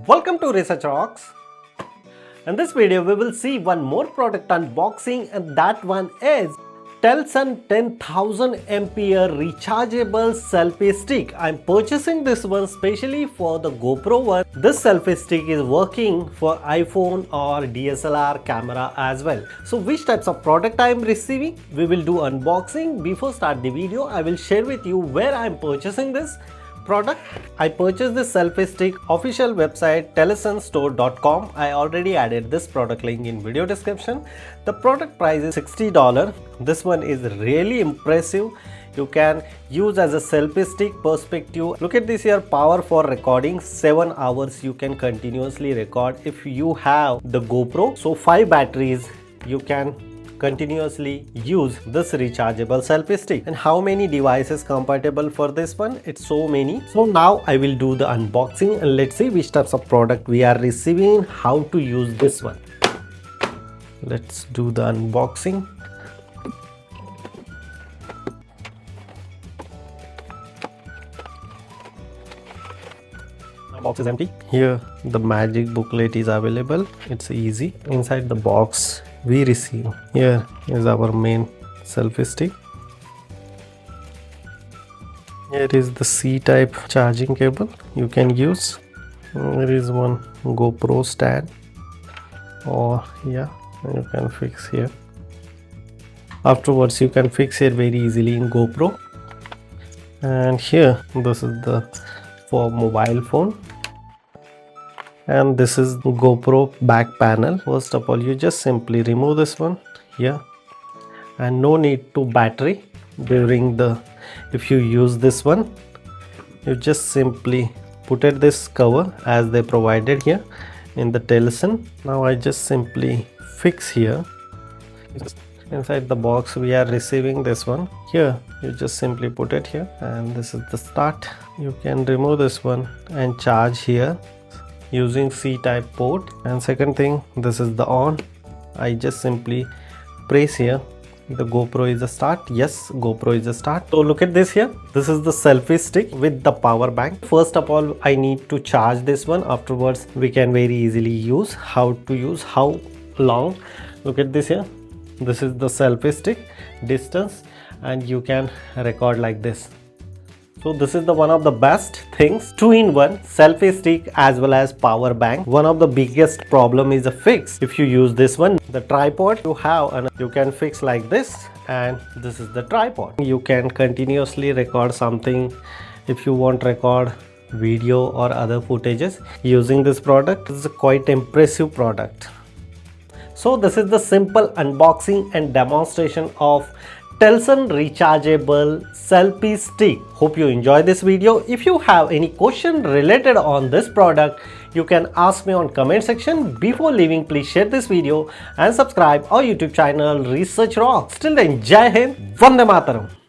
Welcome to Research Rocks. In this video, we will see one more product unboxing, and that one is Telson 10,000 ampere rechargeable selfie stick. I'm purchasing this one specially for the GoPro one. This selfie stick is working for iPhone or DSLR camera as well. So which types of product I am receiving? We will do unboxing. Before start the video, I will share with you where I am purchasing this product. I purchased this selfie stick official website telsonstore.com. I already added this product link in video description. The product price is $60. This one is really impressive. You can use as a selfie stick perspective. Look at this here, power for recording 7 hours you can continuously record if you have the GoPro. So 5 batteries you can continuously use this rechargeable selfie stick. And how many devices compatible for this one? It's so many. So now I will do the unboxing and let's see which types of product we are receiving, how to use this one. Let's do the unboxing. The box is empty. Here the magic booklet is available. It's easy. Inside the box we receive, here is our main selfie stick. Here is the C-type charging cable you can use. There is one GoPro stand, or you can fix here. Afterwards you can fix it very easily in GoPro. And here this is the for mobile phone. And this is GoPro back panel. First of all, you just simply remove this one here, and no need to battery during the, if you use this one, you just simply put it this cover as they provided here in the Telson. Now I just simply fix here. Inside the box we are receiving this one. Here you just simply put it here, and this is the start. You can remove this one and charge here using C-type port. And second thing, this is the on. I just simply press here. The GoPro is a start. Yes, GoPro is a start. So look at this here. This is the selfie stick with the power bank. First of all, I need to charge this one. Afterwards we can very easily use. How to use, how long. Look at this here. This is the selfie stick distance, and you can record like this. So this is the one of the best things, 2-in-1 selfie stick as well as power bank. One of the biggest problem is a fix. If you use this one, the tripod you have, and you can fix like this, and this is the tripod. You can continuously record something if you want to record video or other footages using this product. This is a quite impressive product. So this is the simple unboxing and demonstration of Telson rechargeable selfie stick. Hope you enjoy this video. If you have any question related on this product, you can ask me on comment section. Before leaving, please share this video and subscribe our YouTube channel Research Rocks. Till then, Jai Hind, Vande Mataram.